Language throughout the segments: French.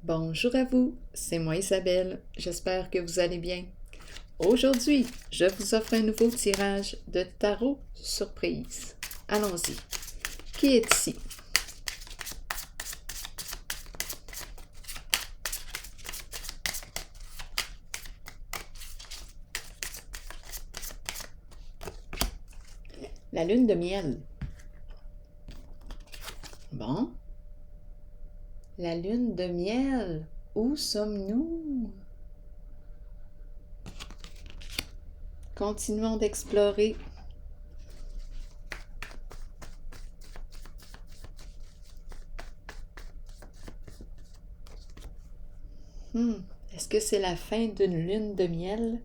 Bonjour à vous, c'est moi Isabelle, j'espère que vous allez bien. Aujourd'hui, je vous offre un nouveau tirage de tarot surprise. Allons-y. Qui est ici? La lune de miel. Bon. La lune de miel. Où sommes-nous? Continuons d'explorer. Est-ce que c'est la fin d'une lune de miel?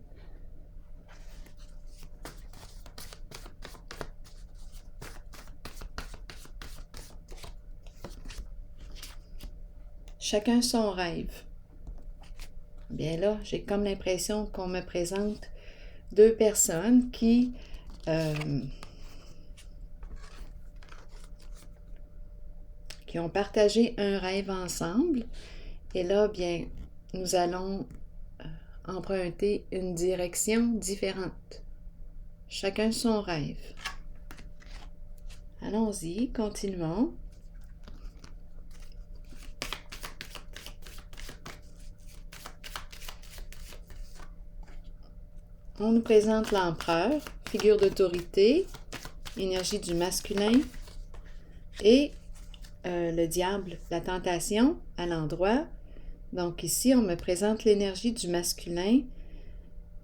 Chacun son rêve. Bien là, j'ai comme l'impression qu'on me présente deux personnes qui ont partagé un rêve ensemble. Et là, bien, nous allons emprunter une direction différente. Chacun son rêve. Allons-y, continuons. On nous présente l'empereur, figure d'autorité, énergie du masculin, et le diable, la tentation à l'endroit. Donc ici, on me présente l'énergie du masculin.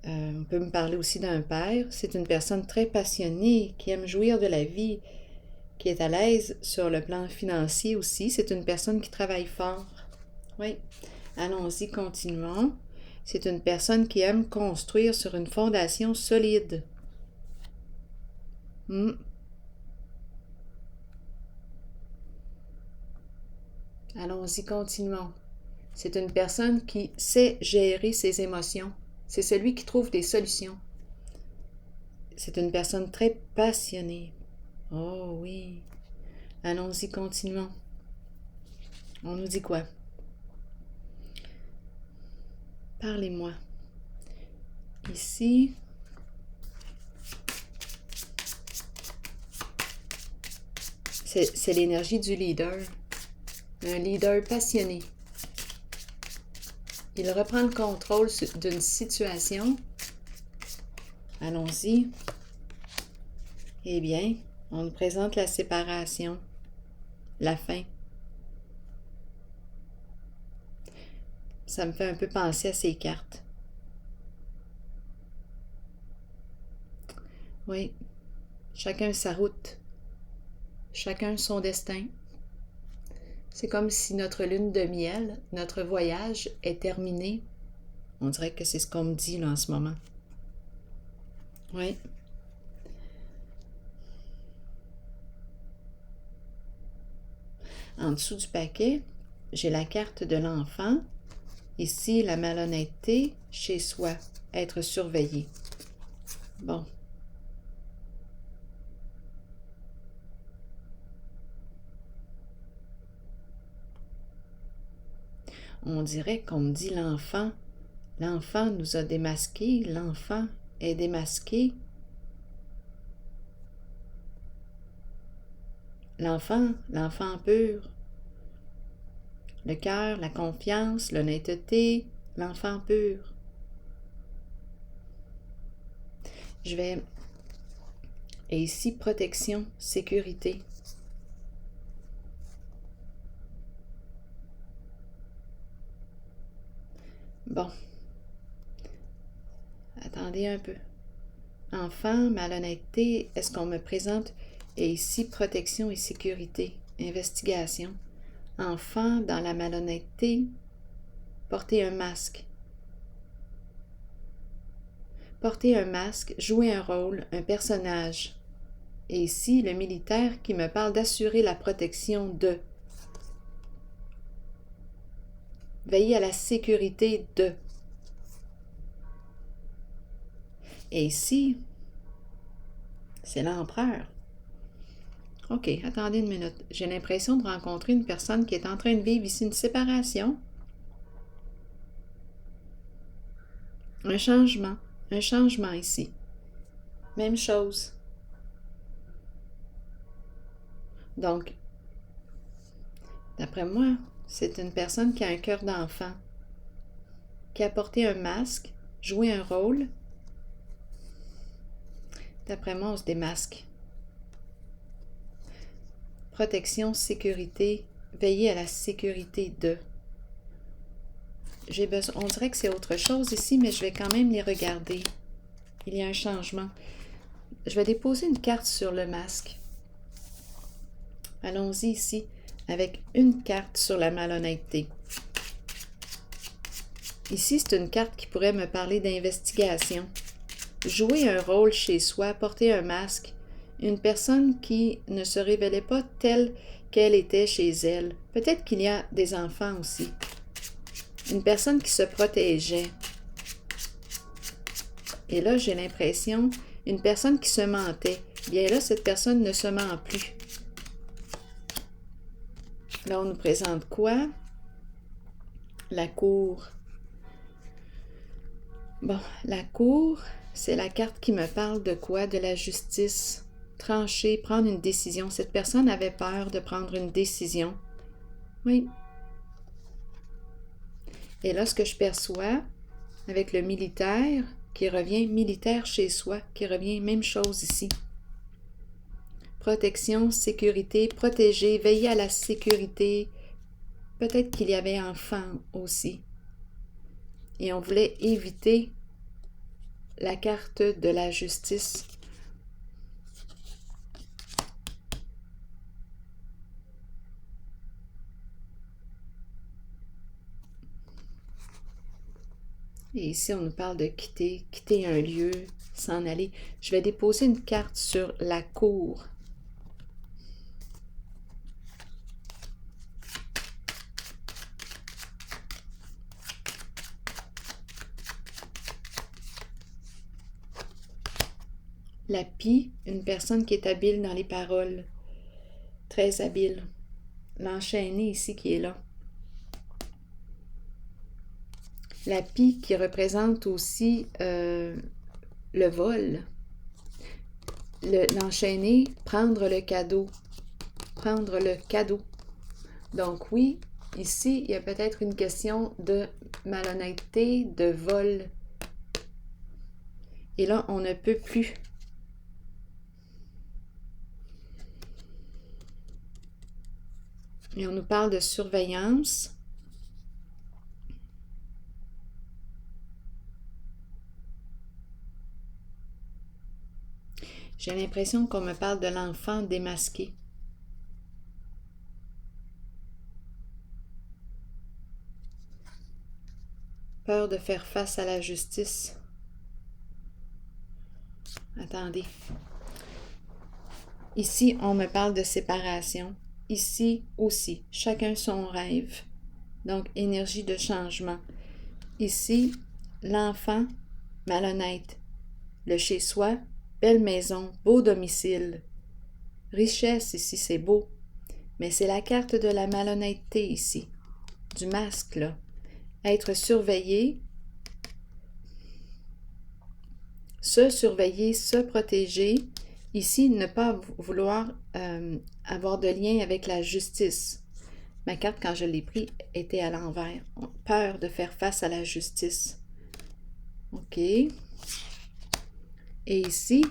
On peut me parler aussi d'un père. C'est une personne très passionnée, qui aime jouir de la vie, qui est à l'aise sur le plan financier aussi. C'est une personne qui travaille fort. Oui. Allons-y, continuons. C'est une personne qui aime construire sur une fondation solide. Allons-y, continuons. C'est une personne qui sait gérer ses émotions. C'est celui qui trouve des solutions. C'est une personne très passionnée. Oh oui. Allons-y, continuons. On nous dit quoi? Parlez-moi. Ici, c'est l'énergie du leader. Un leader passionné. Il reprend le contrôle d'une situation. Allons-y. Eh bien, on nous présente la séparation, la fin. Ça me fait un peu penser à ces cartes. Oui, chacun sa route, chacun son destin. C'est comme si notre lune de miel, notre voyage est terminé. On dirait que c'est ce qu'on me dit là en ce moment. Oui. En dessous du paquet, j'ai la carte de l'enfant. Ici, la malhonnêteté chez soi, être surveillé. Bon. On dirait qu'on me dit l'enfant. L'enfant nous a démasqués. L'enfant est démasqué. L'enfant pur. Le cœur, la confiance, l'honnêteté, l'enfant pur. Et ici, protection, sécurité. Bon. Attendez un peu. Enfant, malhonnêteté, est-ce qu'on me présente? Et ici, protection et sécurité, investigation. Enfant, dans la malhonnêteté, porter un masque. Porter un masque, jouer un rôle, un personnage. Et ici, le militaire qui me parle d'assurer la protection de. Veiller à la sécurité de. Et ici, c'est l'empereur. OK, attendez une minute. J'ai l'impression de rencontrer une personne qui est en train de vivre ici une séparation. Un changement ici. Même chose. Donc, d'après moi, c'est une personne qui a un cœur d'enfant, qui a porté un masque, joué un rôle. D'après moi, on se démasque. Protection, sécurité, veiller à la sécurité de. On dirait que c'est autre chose ici, mais je vais quand même les regarder. Il y a un changement. Je vais déposer une carte sur le masque. Allons-y ici avec une carte sur la malhonnêteté. Ici, c'est une carte qui pourrait me parler d'investigation. Jouer un rôle chez soi, porter un masque. Une personne qui ne se révélait pas telle qu'elle était chez elle. Peut-être qu'il y a des enfants aussi. Une personne qui se protégeait. Et là, j'ai l'impression, une personne qui se mentait. Bien là, cette personne ne se ment plus. Là, on nous présente quoi? La cour. Bon, la cour, c'est la carte qui me parle de quoi? De la justice. Trancher, prendre une décision. Cette personne avait peur de prendre une décision. Oui. Et là, ce que je perçois, avec le militaire, qui revient militaire chez soi, qui revient même chose ici. Protection, sécurité, protéger, veiller à la sécurité. Peut-être qu'il y avait enfant aussi. Et on voulait éviter la carte de la justice. Et ici, on nous parle de quitter un lieu, s'en aller. Je vais déposer une carte sur la cour. La pie, une personne qui est habile dans les paroles. Très habile. L'enchaîné ici qui est là. La pie qui représente aussi le vol. L'enchaîné, prendre le cadeau. Prendre le cadeau. Donc oui, ici, il y a peut-être une question de malhonnêteté, de vol. Et là, on ne peut plus. Et on nous parle de surveillance. J'ai l'impression qu'on me parle de l'enfant démasqué. Peur de faire face à la justice. Attendez. Ici, on me parle de séparation. Ici aussi, chacun son rêve. Donc, énergie de changement. Ici, l'enfant malhonnête. Le chez-soi, belle maison, beau domicile. Richesse, ici, c'est beau. Mais c'est la carte de la malhonnêteté ici. Du masque, là. Être surveillé. Se surveiller, se protéger. Ici, ne pas vouloir avoir de lien avec la justice. Ma carte, quand je l'ai prise, était à l'envers. Peur de faire face à la justice. OK. Et ici,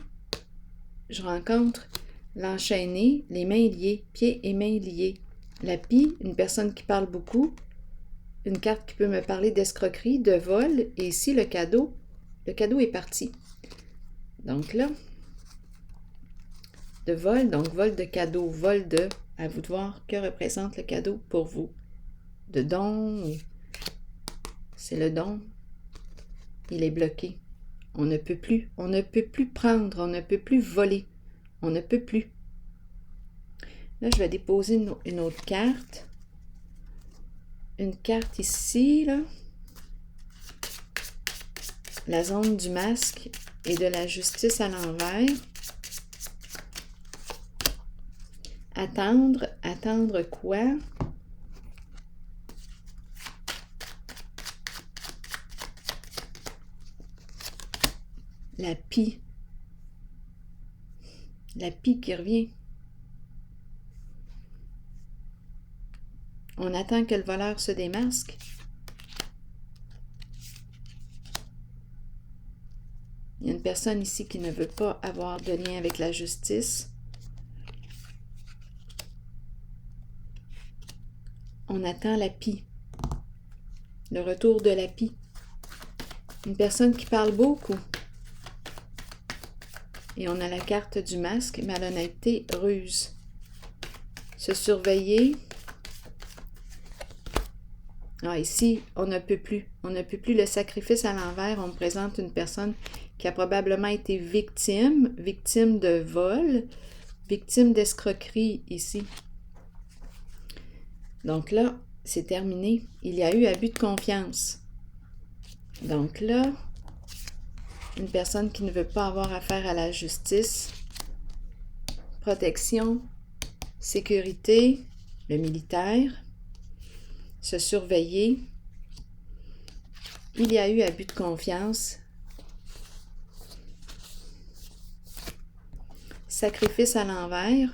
je rencontre l'enchaîné, les mains liées, pieds et mains liés. La pie, une personne qui parle beaucoup. Une carte qui peut me parler d'escroquerie, de vol. Et ici, le cadeau est parti. Donc là, de vol, donc vol de cadeau, vol de, à vous de voir que représente le cadeau pour vous. De don, c'est le don, il est bloqué. On ne peut plus prendre, on ne peut plus voler, on ne peut plus. Là, je vais déposer une autre carte. Une carte ici, là. La zone du masque et de la justice à l'envers. Attendre quoi? La pie. La pie qui revient. On attend que le voleur se démasque. Il y a une personne ici qui ne veut pas avoir de lien avec la justice. On attend la pie. Le retour de la pie. Une personne qui parle beaucoup. Et on a la carte du masque, malhonnêteté, ruse. Se surveiller. Ah, ici, on ne peut plus. On ne peut plus. Le sacrifice à l'envers, on me présente une personne qui a probablement été victime de vol, victime d'escroquerie ici. Donc là, c'est terminé. Il y a eu abus de confiance. Donc là, une personne qui ne veut pas avoir affaire à la justice, protection, sécurité, le militaire, se surveiller. Il y a eu abus de confiance. Sacrifice à l'envers.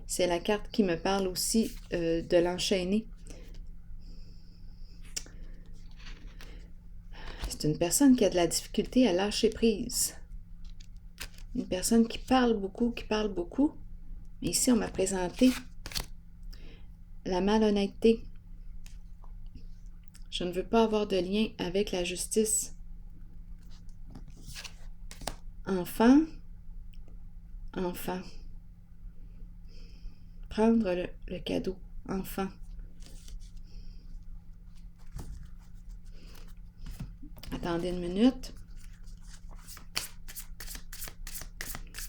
C'est la carte qui me parle aussi de l'enchaîner. C'est une personne qui a de la difficulté à lâcher prise. Une personne qui parle beaucoup. Mais ici, on m'a présenté la malhonnêteté. Je ne veux pas avoir de lien avec la justice. Enfant. Prendre le cadeau. Enfant. Attendez une minute.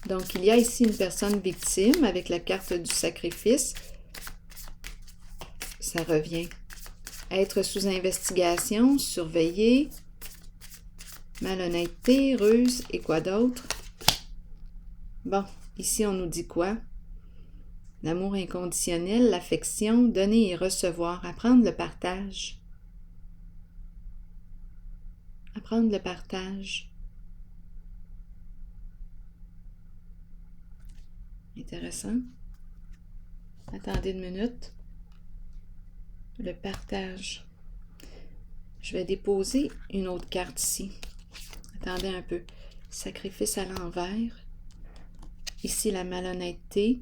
Donc, il y a ici une personne victime avec la carte du sacrifice. Ça revient. Être sous investigation, surveiller, malhonnêteté, ruse et quoi d'autre? Bon, ici on nous dit quoi? L'amour inconditionnel, l'affection, donner et recevoir, apprendre le partage. Apprendre le partage. Intéressant. Attendez une minute. Le partage. Je vais déposer une autre carte ici. Attendez un peu. Sacrifice à l'envers. Ici, la malhonnêteté.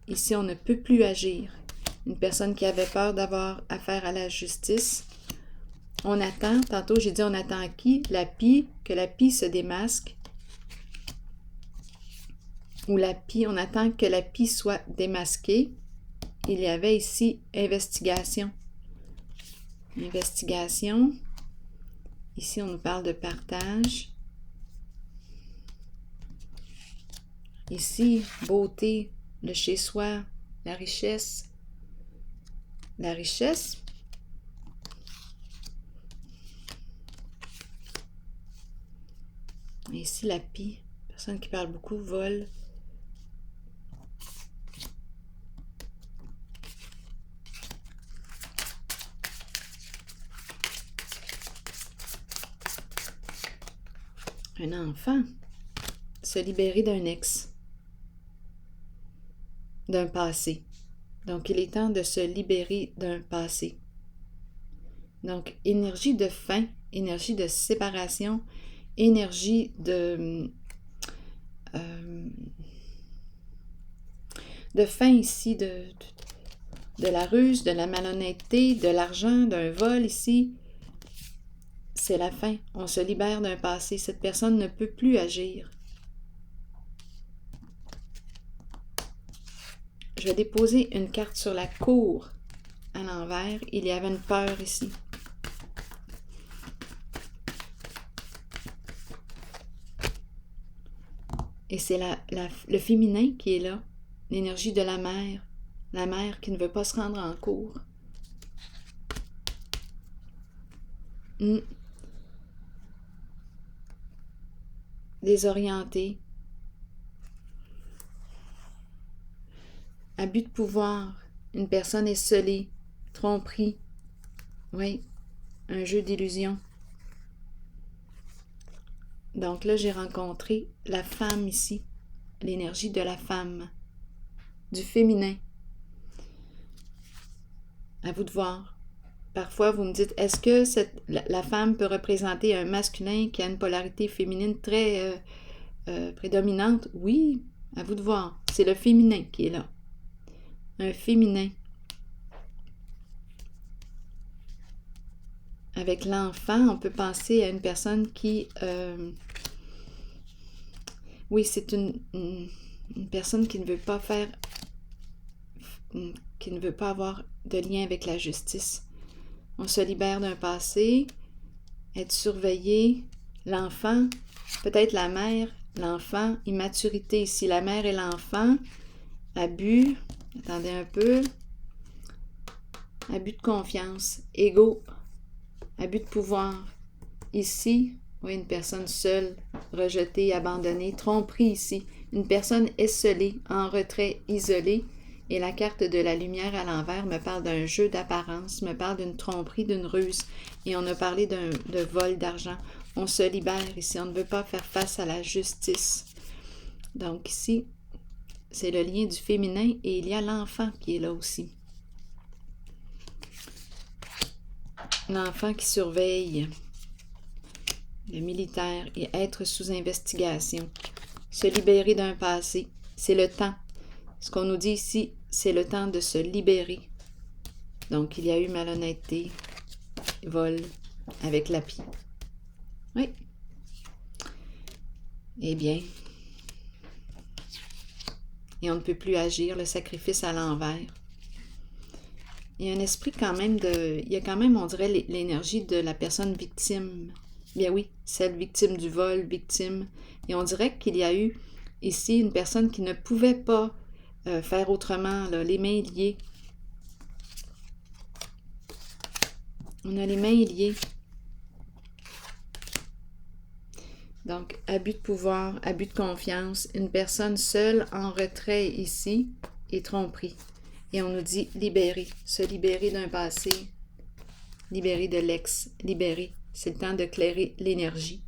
Ici, on ne peut plus agir. Une personne qui avait peur d'avoir affaire à la justice. On attend. Tantôt, j'ai dit on attend qui? La pie. Que la pie se démasque. Ou la pie. On attend que la pie soit démasquée. Il y avait ici investigation. Investigation. Ici, on nous parle de partage. Ici, beauté, le chez-soi, la richesse. La richesse. Et ici, la pie. Personne qui parle beaucoup, vol. Un enfant. Se libérer d'un ex. D'un passé. Donc, il est temps de se libérer d'un passé. Donc, énergie de fin, énergie de séparation, énergie de fin ici, de la ruse, de la malhonnêteté, de l'argent, d'un vol ici. C'est la fin. On se libère d'un passé. Cette personne ne peut plus agir. Je vais déposer une carte sur la cour à l'envers. Il y avait une peur ici. Et c'est le féminin qui est là. L'énergie de la mère. La mère qui ne veut pas se rendre en cours. Désorientée. Abus de pouvoir. Une personne est scellée. Tromperie. Oui. Un jeu d'illusion. Donc là, j'ai rencontré la femme ici, l'énergie de la femme, du féminin. À vous de voir. Parfois, vous me dites, est-ce que la femme peut représenter un masculin qui a une polarité féminine très prédominante? Oui, à vous de voir. C'est le féminin qui est là. Un féminin. Avec l'enfant, on peut penser à une personne qui... oui, c'est une personne qui ne veut pas faire... qui ne veut pas avoir de lien avec la justice. On se libère d'un passé, être surveillé, l'enfant, peut-être la mère, l'enfant, immaturité ici, la mère et l'enfant, abus, attendez un peu, abus de confiance, ego, abus de pouvoir. Ici, oui, une personne seule, rejetée, abandonnée, tromperie ici, une personne esselée, en retrait, isolée. Et la carte de la lumière à l'envers me parle d'un jeu d'apparence, me parle d'une tromperie, d'une ruse. Et on a parlé de vol d'argent. On se libère ici, on ne veut pas faire face à la justice. Donc ici, c'est le lien du féminin et il y a l'enfant qui est là aussi. L'enfant qui surveille, le militaire et être sous investigation. Se libérer d'un passé, c'est le temps. Ce qu'on nous dit ici, c'est le temps de se libérer. Donc, il y a eu malhonnêteté, vol, avec l'appui. Oui. Eh bien, et on ne peut plus agir, le sacrifice à l'envers. Il y a un esprit quand même de... Il y a quand même, on dirait, l'énergie de la personne victime. Bien oui, celle victime du vol, victime. Et on dirait qu'il y a eu ici une personne qui ne pouvait pas faire autrement, là, les mains liées. On a les mains liées. Donc, abus de pouvoir, abus de confiance, une personne seule en retrait ici et tromperie. Et on nous dit libérer, se libérer d'un passé, libérer de l'ex, libérer. C'est le temps de clairer l'énergie.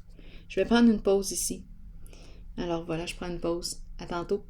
Je vais prendre une pause ici. Alors voilà, je prends une pause. À tantôt.